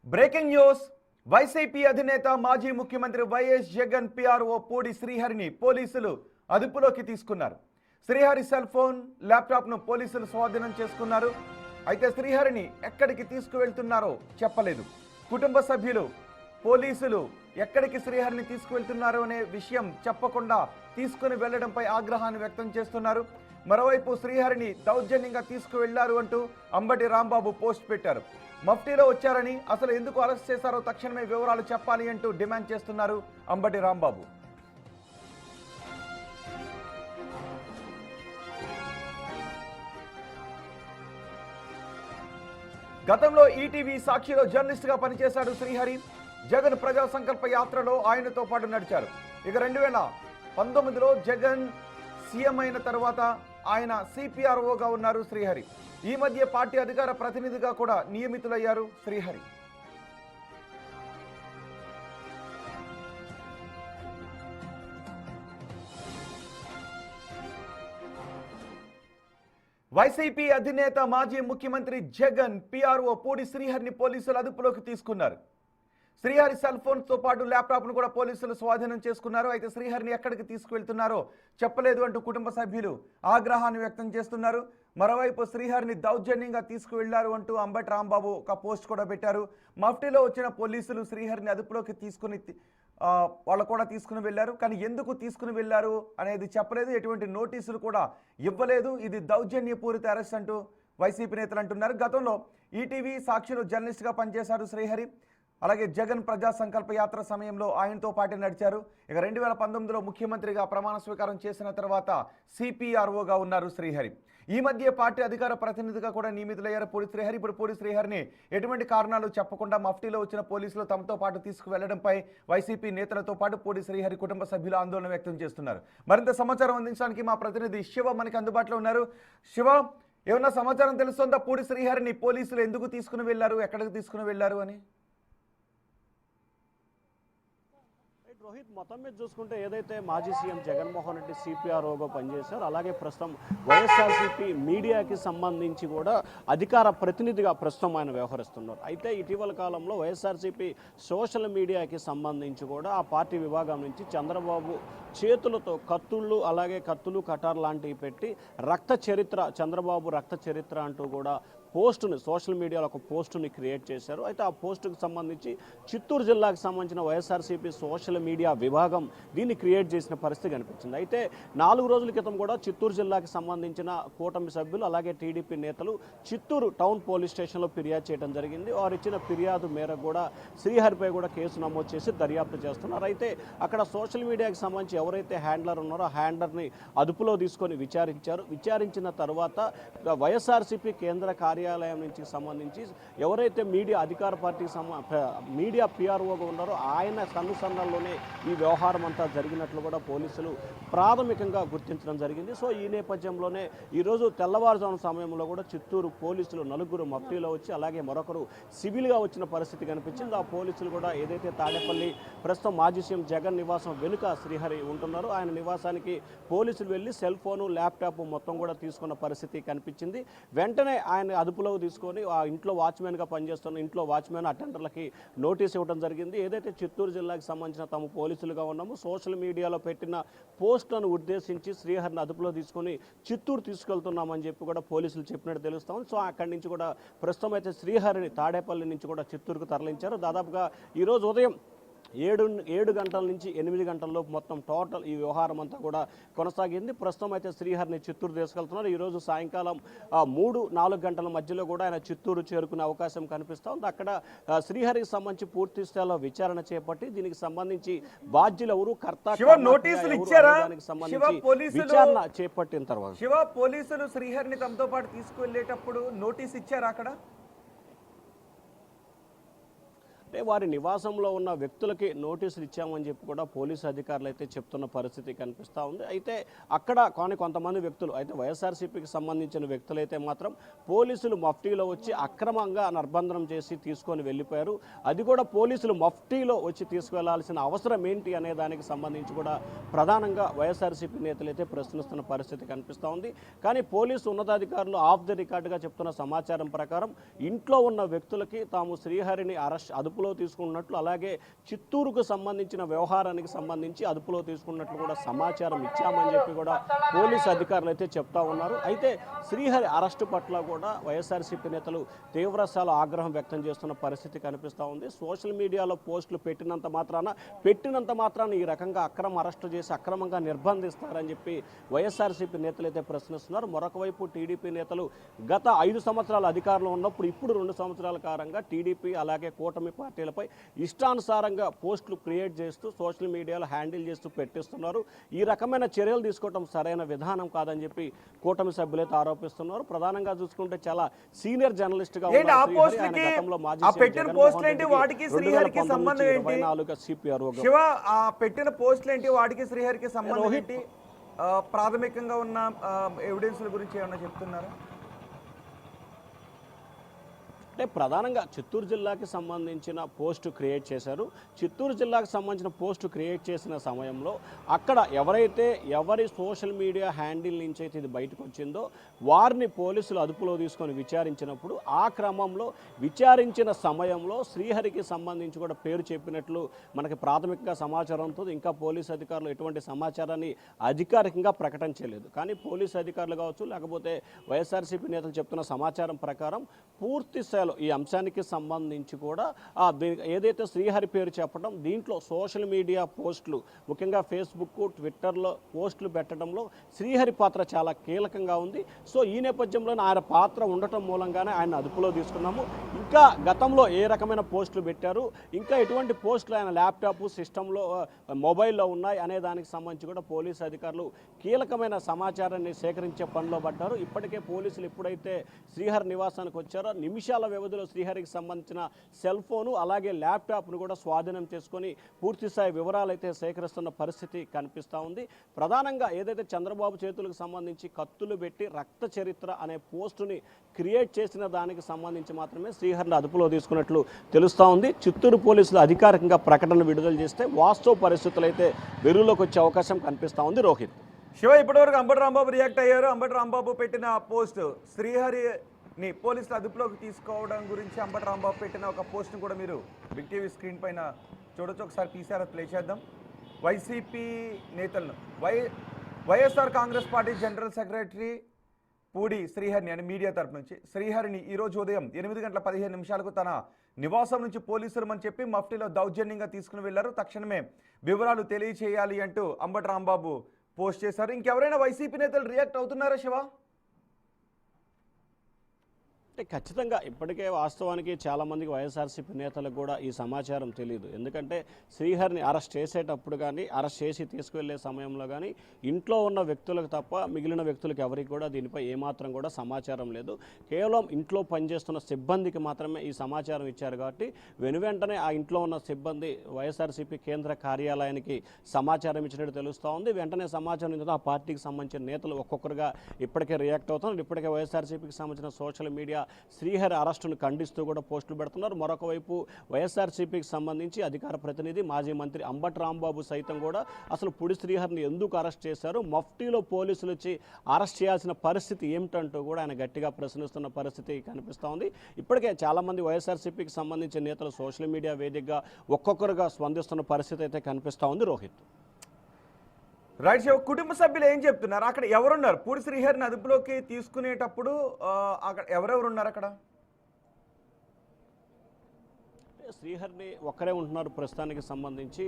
Breaking news YCP అధినేత మాజీ ముఖ్యమంత్రి వైఎస్ జగన్ పిఆర్ఓ పూడి శ్రీహరిని పోలీసులు అదుపులోకి తీసుకున్నారు. శ్రీహరి సెల్ ఫోన్, ల్యాప్టాప్ను పోలీసులు స్వాధీనం చేసుకున్నారు. అయితే శ్రీహరిని ఎక్కడికి తీసుకువెళ్తున్నారో చెప్పలేదు. కుటుంబ సభ్యులు పోలీసులు ఎక్కడికి శ్రీహరిని తీసుకువెళ్తున్నారో అనే విషయం చెప్పకుండా తీసుకుని వెళ్లడంపై ఆగ్రహాన్ని వ్యక్తం చేస్తున్నారు. మరోవైపు శ్రీహరిని దౌర్జన్యంగా తీసుకువెళ్లారు అంటూ అంబటి రాంబాబు పోస్ట్ పెట్టారు. మఫ్టీలో వచ్చారని, అసలు ఎందుకు అరెస్ట్ చేశారో తక్షణమే వివరాలు చెప్పాలి అంటూ డిమాండ్ చేస్తున్నారు అంబటి రాంబాబు. గతంలో ఈటీవీ సాక్షిలో జర్నలిస్ట్గా పనిచేశాడు శ్రీహరి. జగన్ ప్రజా సంకల్ప యాత్రలో ఆయనతో పాటు నడిచారు. ఇక 2019లో జగన్ సీఎం అయిన తర్వాత ఆయన సిపిఆర్ఓగా ఉన్నారు శ్రీహరి. ఈ మధ్య పార్టీ అధికార ప్రతినిధిగా కూడా నియమితులయ్యారు శ్రీహరి. వైసీపీ అధినేత మాజీ ముఖ్యమంత్రి జగన్ పిఆర్ఓ పూడి శ్రీహరిని పోలీసులు అదుపులోకి తీసుకున్నారు. శ్రీహరి సెల్ ఫోన్తో పాటు ల్యాప్టాప్ను కూడా పోలీసులు స్వాధీనం చేసుకున్నారు. అయితే శ్రీహరిని ఎక్కడికి తీసుకువెళ్తున్నారో చెప్పలేదు అంటూ కుటుంబ సభ్యులు ఆగ్రహాన్ని వ్యక్తం చేస్తున్నారు. మరోవైపు శ్రీహరిని దౌర్జన్యంగా తీసుకువెళ్లారు అంటూ అంబటి రాంబాబు ఒక పోస్ట్ కూడా పెట్టారు. మఫ్టీలో వచ్చిన పోలీసులు శ్రీహరిని అదుపులోకి వాళ్ళు కూడా తీసుకుని వెళ్ళారు. కానీ ఎందుకు తీసుకుని వెళ్ళారు అనేది చెప్పలేదు. ఎటువంటి నోటీసులు కూడా ఇవ్వలేదు. ఇది దౌర్జన్యపూరిత అరెస్ట్ అంటూ వైసీపీ నేతలు అంటున్నారు. గతంలో ఈటీవీ సాక్షిలో జర్నలిస్ట్గా పనిచేశారు శ్రీహరి. అలాగే జగన్ ప్రజా సంకల్ప యాత్ర సమయంలో ఆయనతో పాటు నడిచారు. ఇక 2019లో ముఖ్యమంత్రిగా ప్రమాణ స్వీకారం చేసిన తర్వాత సిపిఆర్ఓగా ఉన్నారు శ్రీహరి. ఈ మధ్య పార్టీ అధికార ప్రతినిధిగా కూడా నియమితులయ్యారు పూడి శ్రీహరి. ఇప్పుడు పూడి శ్రీహరిని ఎటువంటి కారణాలు చెప్పకుండా మఫ్టీలో వచ్చిన పోలీసులు తమతో పాటు తీసుకువెళ్లడంపై వైసీపీ నేతలతో పాటు పూడి శ్రీహరి కుటుంబ సభ్యులు ఆందోళన వ్యక్తం చేస్తున్నారు. మరింత సమాచారం అందించడానికి మా ప్రతినిధి శివ మనకి అందుబాటులో ఉన్నారు. శివ, ఏమన్నా సమాచారం తెలుస్తుందా పూడి శ్రీహరిని పోలీసులు ఎందుకు తీసుకుని వెళ్లారు, ఎక్కడికి తీసుకుని వెళ్లారు అని? రోహిత్, మొత్తం మీద చూసుకుంటే ఏదైతే మాజీ సీఎం జగన్మోహన్ రెడ్డి సిపిఆర్ఓగా పనిచేశారు, అలాగే ప్రస్తుతం వైఎస్ఆర్సీపీ మీడియాకి సంబంధించి కూడా అధికార ప్రతినిధిగా ప్రస్తుతం ఆయన వ్యవహరిస్తున్నారు. అయితే ఇటీవల కాలంలో వైఎస్ఆర్సీపీ సోషల్ మీడియాకి సంబంధించి కూడా ఆ పార్టీ విభాగం నుంచి చంద్రబాబు చేతులతో కత్తుళ్ళు, అలాగే కత్తులు కటార్ లాంటివి పెట్టి రక్త చరిత్ర, చంద్రబాబు రక్త చరిత్ర అంటూ కూడా పోస్టుని సోషల్ మీడియాలో ఒక పోస్టుని క్రియేట్ చేశారు. అయితే ఆ పోస్టుకు సంబంధించి చిత్తూరు జిల్లాకు సంబంధించిన వైఎస్ఆర్సీపీ సోషల్ మీడియా విభాగం దీన్ని క్రియేట్ చేసిన పరిస్థితి కనిపించింది. అయితే 4 రోజుల క్రితం కూడా చిత్తూరు జిల్లాకు సంబంధించిన కూటమి సభ్యులు అలాగే టీడీపీ నేతలు చిత్తూరు టౌన్ పోలీస్ స్టేషన్లో ఫిర్యాదు చేయడం జరిగింది. వారు ఇచ్చిన ఫిర్యాదు మేరకు కూడా శ్రీహరిపై కూడా కేసు నమోదు చేసి దర్యాప్తు చేస్తున్నారు. అయితే అక్కడ సోషల్ మీడియాకి సంబంధించి ఎవరైతే హ్యాండ్లర్ ఉన్నారో ఆ హ్యాండ్లర్ని అదుపులో తీసుకొని విచారించారు. విచారించిన తర్వాత వైఎస్ఆర్సీపీ కేంద్ర కార్యాలయం నుంచి సంబంధించి ఎవరైతే మీడియా అధికార పార్టీకి మీడియా పిఆర్ఓగా ఉన్నారో ఆయన కనుసన్నల్లోనే ఈ వ్యవహారం అంతా జరిగినట్లు కూడా పోలీసులు ప్రాథమికంగా గుర్తించడం జరిగింది. సో ఈ నేపథ్యంలోనే ఈరోజు తెల్లవారుజాము సమయంలో కూడా చిత్తూరు పోలీసులు 4 మఫ్టీలో వచ్చి అలాగే మరొకరు సివిల్గా వచ్చిన పరిస్థితి కనిపించింది. ఆ పోలీసులు కూడా ఏదైతే తాడేపల్లి ప్రస్తుతం మాజీ సీఎం జగన్ నివాసం వెనుక శ్రీహరి ఉంటున్నారో ఆయన నివాసానికి పోలీసులు వెళ్ళి సెల్ ఫోను, ల్యాప్టాప్ మొత్తం కూడా తీసుకున్న పరిస్థితి కనిపించింది. వెంటనే ఆయన అదుపులోకి తీసుకొని ఆ ఇంట్లో వాచ్మెన్గా పనిచేస్తున్న ఇంట్లో వాచ్మెన్ అటెండర్లకి నోటీస్ ఇవ్వడం జరిగింది. ఏదైతే చిత్తూరు జిల్లాకి సంబంధించిన తాము పోలీసులుగా ఉన్నామో సోషల్ మీడియాలో పెట్టిన పోస్టులను ఉద్దేశించి శ్రీహరిని అదుపులో తీసుకొని చిత్తూరు తీసుకెళ్తున్నామని చెప్పి కూడా పోలీసులు చెప్పినట్టు తెలుస్తాం. సో అక్కడి నుంచి కూడా ప్రస్తుతం అయితే శ్రీహరిని తాడేపల్లి నుంచి కూడా చిత్తూరుకు తరలించారు. దాదాపుగా ఈరోజు ఉదయం 7 గంటల నుంచి 8 గంటల్లోపు మొత్తం టోటల్ ఈ వ్యవహారం అంతా కూడా కొనసాగింది. ప్రస్తుతం అయితే శ్రీహరిని చిత్తూరు తీసుకెళ్తున్నారు. ఈరోజు సాయంకాలం 3-4 గంటల మధ్యలో కూడా ఆయన చిత్తూరు చేరుకునే అవకాశం కనిపిస్తూ ఉంది. అక్కడ శ్రీహరికి సంబంధించి పూర్తి స్థాయిలో విచారణ చేపట్టి దీనికి సంబంధించి బాధ్యులు ఎవరు, నోటీసులు ఇచ్చారా విచారణ చేపట్టిన తర్వాత పోలీసులు శ్రీహరిని తమతో పాటు తీసుకువెళ్ళేటప్పుడు నోటీస్ ఇచ్చారా? అక్కడ అంటే వారి నివాసంలో ఉన్న వ్యక్తులకి నోటీసులు ఇచ్చామని చెప్పి కూడా పోలీసు అధికారులు అయితే చెప్తున్న పరిస్థితి కనిపిస్తూ ఉంది. అయితే అక్కడ కొంతమంది వ్యక్తులు అయితే వైఎస్ఆర్సీపీకి సంబంధించిన వ్యక్తులైతే మాత్రం పోలీసులు మఫ్టీలో వచ్చి అక్రమంగా నిర్బంధనం చేసి తీసుకొని వెళ్ళిపోయారు. అది కూడా పోలీసులు మఫ్టీలో వచ్చి తీసుకువెళ్లాల్సిన అవసరం ఏంటి అనే దానికి సంబంధించి కూడా ప్రధానంగా వైఎస్ఆర్సీపీ నేతలు అయితే ప్రశ్నిస్తున్న పరిస్థితి కనిపిస్తూ ఉంది. కానీ పోలీసు ఉన్నతాధికారులు ఆఫ్ ది రికార్డుగా చెప్తున్న సమాచారం ప్రకారం ఇంట్లో ఉన్న వ్యక్తులకి తాము శ్రీహరిని అదుపులో తీసుకున్నట్లు, అలాగే చిత్తూరుకు సంబంధించిన వ్యవహారానికి సంబంధించి అదుపులో తీసుకున్నట్లు కూడా సమాచారం ఇచ్చామని చెప్పి కూడా పోలీసు అధికారులు అయితే చెప్తా ఉన్నారు. అయితే శ్రీహరి అరెస్టు పట్ల కూడా వైఎస్ఆర్సీపీ నేతలు తీవ్రస్థాయిలో ఆగ్రహం వ్యక్తం చేస్తున్న పరిస్థితి కనిపిస్తూ ఉంది. సోషల్ మీడియాలో పోస్టులు పెట్టినంత మాత్రాన ఈ రకంగా అరెస్టు చేసి అక్రమంగా నిర్బంధిస్తారని చెప్పి వైఎస్ఆర్సీపీ నేతలు అయితే ప్రశ్నిస్తున్నారు. మరొక వైపు టీడీపీ నేతలు గత 5 సంవత్సరాల అధికారంలో ఉన్నప్పుడు ఇప్పుడు 2 సంవత్సరాల కాలంగా టీడీపీ అలాగే కూటమి పార్టీలపై ఇష్టానుసారంగా పోస్టులు క్రియేట్ చేస్తూ సోషల్ మీడియాలో హ్యాండిల్ చేస్తూ పెట్టిస్తున్నారు. ఈ రకమైన చర్యలు తీసుకోవడం సరైన విధానం కాదని చెప్పి కూటమి సభ్యులైతే ఆరోపిస్తున్నారు. ప్రధానంగా చూసుకుంటే చాలా సీనియర్ జర్నలిస్ట్ గా ప్రాథమికంగా ఉన్న ఎవిడెన్స్ల గురించి ఏమన్నా చెప్తున్నారా? అంటే ప్రధానంగా చిత్తూరు జిల్లాకి సంబంధించిన పోస్టు క్రియేట్ చేశారు. చిత్తూరు జిల్లాకు సంబంధించిన పోస్టు క్రియేట్ చేసిన సమయంలో అక్కడ ఎవరి సోషల్ మీడియా హ్యాండిల్ నుంచి అయితే ఇది బయటకు వచ్చిందో వారిని పోలీసులు అదుపులో తీసుకొని విచారించినప్పుడు ఆ క్రమంలో విచారించిన సమయంలో శ్రీహరికి సంబంధించి కూడా పేరు చెప్పినట్లు మనకి ప్రాథమికంగా సమాచారం ఉంటుంది. ఇంకా పోలీసు అధికారులు ఎటువంటి సమాచారాన్ని అధికారికంగా ప్రకటించలేదు. కానీ పోలీసు అధికారులు కావచ్చు లేకపోతే వైఎస్ఆర్సీపీ నేతలు చెప్తున్న సమాచారం ప్రకారం పూర్తి ఈ అంశానికి సంబంధించి కూడా ఏదైతే శ్రీహరి పేరు చెప్పడం, దీంట్లో సోషల్ మీడియా పోస్టులు ముఖ్యంగా ఫేస్బుక్ ట్విట్టర్లో పోస్టులు పెట్టడంలో శ్రీహరి పాత్ర చాలా కీలకంగా ఉంది. సో ఈ నేపథ్యంలోనే ఆయన పాత్ర ఉండటం మూలంగానే ఆయన అదుపులో తీసుకున్నాము. ఇంకా గతంలో ఏ రకమైన పోస్టులు పెట్టారు, ఇంకా ఎటువంటి పోస్టులు ఆయన ల్యాప్టాప్ సిస్టంలో మొబైల్లో ఉన్నాయి అనే దానికి సంబంధించి కూడా పోలీసు అధికారులు కీలకమైన సమాచారాన్ని సేకరించే పనిలో పడ్డారు. ఇప్పటికే పోలీసులు ఎప్పుడైతే శ్రీహరి నివాసానికి వచ్చారో నిమిషాల వ్యవధిలో శ్రీహరికి సంబంధించిన సెల్ ఫోను అలాగే ల్యాప్టాప్ను కూడా స్వాధీనం చేసుకొని పూర్తిస్థాయి వివరాలు అయితే సేకరిస్తున్న పరిస్థితి కనిపిస్తూ ఉంది. ప్రధానంగా ఏదైతే చంద్రబాబు చేతులకు సంబంధించి కత్తులు పెట్టి రక్త చరిత్ర అనే పోస్టుని క్రియేట్ చేసిన దానికి సంబంధించి మాత్రమే శ్రీహరిని అదుపులో తీసుకున్నట్లు తెలుస్తూ ఉంది. చిత్తూరు పోలీసులు అధికారికంగా ప్రకటన విడుదల చేస్తే వాస్తవ పరిస్థితులు అయితే వెలుగులోకి వచ్చే అవకాశం కనిపిస్తూ ఉంది. రోహిత్, శివ, ఇప్పటివరకు అంబటి రాంబాబు రియాక్ట్ అయ్యారు. అంబటి రాంబాబు పెట్టిన పోస్ట్ శ్రీహరిని పోలీసులు అదుపులోకి తీసుకోవడం గురించి అంబటి రాంబాబు పెట్టిన ఒక పోస్ట్ను కూడా మీరు బిగ్ టీవీ స్క్రీన్ పైన చూడొచ్చు. ఒకసారి పీసీఆర్ ప్లే చేద్దాం. వైసీపీ నేతలను YSR Congress party general secretary Pudi శ్రీహరిని అని మీడియా తరపు నుంచి శ్రీహరిని ఈరోజు ఉదయం 8:15 తన నివాసం నుంచి పోలీసులు అని చెప్పి మఫ్టీలో దౌర్జన్యంగా తీసుకుని వెళ్లారు. తక్షణమే వివరాలు తెలియచేయాలి అంటూ అంబటి రాంబాబు పోస్ట్ చేశారు. ఇంకెవరైనా వైసీపీ నేతలు రియాక్ట్ అవుతున్నారా శివ? అంటే ఖచ్చితంగా ఇప్పటికే వాస్తవానికి చాలామందికి వైఎస్ఆర్సీపీ నేతలకు కూడా ఈ సమాచారం తెలియదు. ఎందుకంటే శ్రీహరిని అరెస్ట్ చేసేటప్పుడు కానీ అరెస్ట్ చేసి తీసుకువెళ్లే సమయంలో కానీ ఇంట్లో ఉన్న వ్యక్తులకు తప్ప మిగిలిన వ్యక్తులకు ఎవరికి కూడా దీనిపై ఏమాత్రం కూడా సమాచారం లేదు. కేవలం ఇంట్లో పనిచేస్తున్న సిబ్బందికి మాత్రమే ఈ సమాచారం ఇచ్చారు. కాబట్టి వెనువెంటనే ఆ ఇంట్లో ఉన్న సిబ్బంది వైఎస్ఆర్సీపీ కేంద్ర కార్యాలయానికి సమాచారం ఇచ్చినట్టు తెలుస్తూ ఉంది. వెంటనే సమాచారం ఇచ్చిన ఆ పార్టీకి సంబంధించిన నేతలు ఒక్కొక్కరుగా ఇప్పటికే రియాక్ట్ అవుతున్నారు. ఇప్పటికే వైఎస్ఆర్సీపీకి సంబంధించిన సోషల్ మీడియా శ్రీహరి అరెస్టును ఖండిస్తూ కూడా పోస్టులు పెడుతున్నారు. మరొక వైపు వైఎస్ఆర్సీపీకి సంబంధించి అధికార ప్రతినిధి మాజీ మంత్రి అంబటి రాంబాబు సైతం కూడా అసలు పుడి శ్రీహరిని ఎందుకు అరెస్ట్ చేశారు, మఫ్టీలో పోలీసులు వచ్చి అరెస్ట్ చేయాల్సిన పరిస్థితి ఏమిటంటూ కూడా ఆయన గట్టిగా ప్రశ్నిస్తున్న పరిస్థితి కనిపిస్తూ ఉంది. ఇప్పటికే చాలామంది వైఎస్ఆర్సీపీకి సంబంధించిన నేతలు సోషల్ మీడియా వేదికగా ఒక్కొక్కరుగా స్పందిస్తున్న పరిస్థితి అయితే కనిపిస్తూ ఉంది. రోహిత్, రైట్ శివ, కుటుంబ సభ్యులు ఏం చెప్తున్నారు? అక్కడ ఎవరున్నారు? పూడి శ్రీహరిని అదుపులోకి తీసుకునేటప్పుడు అక్కడ ఎవరెవరు ఉన్నారు? అక్కడ శ్రీహరిని ఒక్కరే ఉంటున్నారు ప్రస్తుతానికి సంబంధించి.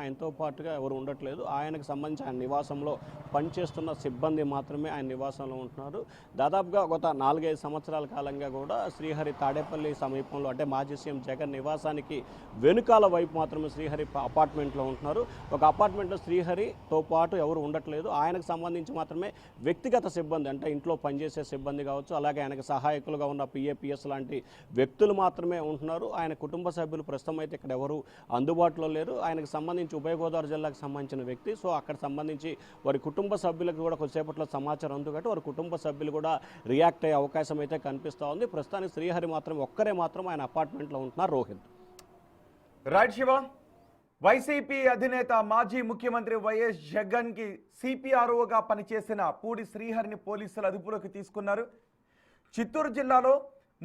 ఆయనతో పాటుగా ఎవరు ఉండట్లేదు. ఆయనకు సంబంధించి ఆయన నివాసంలో పనిచేస్తున్న సిబ్బంది మాత్రమే ఆయన నివాసంలో ఉంటున్నారు. దాదాపుగా గత 4-5 సంవత్సరాల కాలంగా కూడా శ్రీహరి తాడేపల్లి సమీపంలో అంటే మాజీ సీఎం జగన్ నివాసానికి వెనుకాల వైపు మాత్రమే శ్రీహరి అపార్ట్మెంట్లో ఉంటున్నారు. ఒక అపార్ట్మెంట్లో శ్రీహరితో పాటు ఎవరు ఉండట్లేదు. ఆయనకు సంబంధించి మాత్రమే వ్యక్తిగత సిబ్బంది అంటే ఇంట్లో పనిచేసే సిబ్బంది కావచ్చు, అలాగే ఆయనకు సహాయకులుగా ఉన్న పిఏపిఎస్ లాంటి వ్యక్తులు మాత్రమే ఉంటున్నారు. ఆయన కుటుంబ కుటుంబ సభ్యులు ప్రస్తుతం అయితే ఇక్కడ ఎవరు అందుబాటులో లేరు. ఆయనకు సంబంధించి ఉభయ గోదావరి జిల్లాకు సంబంధించిన వ్యక్తి. సో అక్కడ సంబంధించి వారి కుటుంబ సభ్యులకు కూడా కొద్దిసేపట్లో సమాచారం అందుకట్టు వారి కుటుంబ సభ్యులు కూడా రియాక్ట్ అయ్యే అవకాశం అయితే కనిపిస్తూ ఉంది. ప్రస్తుతానికి శ్రీహరి ఒక్కరే మాత్రం ఆయన అపార్ట్మెంట్లో ఉంటున్నారు. రోహిత్. రైట్ శివ. వైసీపీ అధినేత మాజీ ముఖ్యమంత్రి వైఎస్ జగన్ కి సిపిఆర్ఓగా పనిచేసిన పూడి శ్రీహరిని పోలీసులు అదుపులోకి తీసుకున్నారు. చిత్తూరు జిల్లాలో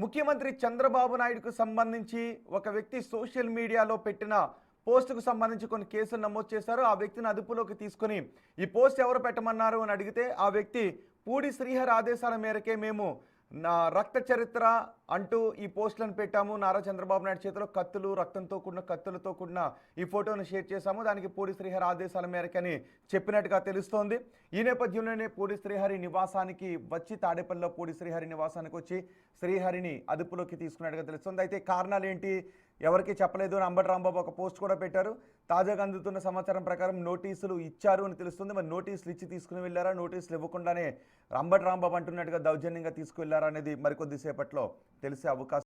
ముఖ్యమంత్రి చంద్రబాబు నాయుడుకు సంబంధించి ఒక వ్యక్తి సోషల్ మీడియాలో పెట్టిన పోస్టుకు సంబంధించి కొన్ని కేసులు నమోదు చేశారు. ఆ వ్యక్తిని అదుపులోకి తీసుకుని ఈ పోస్ట్ ఎవరు పెట్టమన్నారు అని అడిగితే ఆ వ్యక్తి పూడి శ్రీహరి ఆదేశాల మేరకే మేము నా రక్త చరిత్ర అంటూ ఈ పోస్టులను పెట్టాము. నారా చంద్రబాబు నాయుడు చేతిలో కత్తులు, రక్తంతో కూడిన కత్తులతో కూడిన ఈ ఫోటోను షేర్ చేశాము. దానికి పూడి శ్రీహరి ఆదేశాల మేరకని చెప్పినట్టుగా తెలుస్తోంది. ఈ నేపథ్యంలోనే పూడి శ్రీహరి నివాసానికి వచ్చి తాడేపల్లిలో పూడి శ్రీహరి నివాసానికి వచ్చి శ్రీహరిని అదుపులోకి తీసుకున్నట్టుగా తెలుస్తుంది. అయితే కారణాలు ఏంటి ఎవరికి చెప్పలేదు అని అంబటి రాంబాబు ఒక పోస్ట్ కూడా పెట్టారు. తాజాగా అందుతున్న సమాచారం ప్రకారం నోటీసులు ఇచ్చారు అని తెలుస్తుంది. మరి నోటీసులు ఇచ్చి తీసుకుని వెళ్ళారా, నోటీసులు ఇవ్వకుండానే అంబటి రాంబాబు అంటున్నట్టుగా దౌర్జన్యంగా తీసుకువెళ్లారా అనేది మరికొద్దిసేపట్లో తెలిసే అవకాశం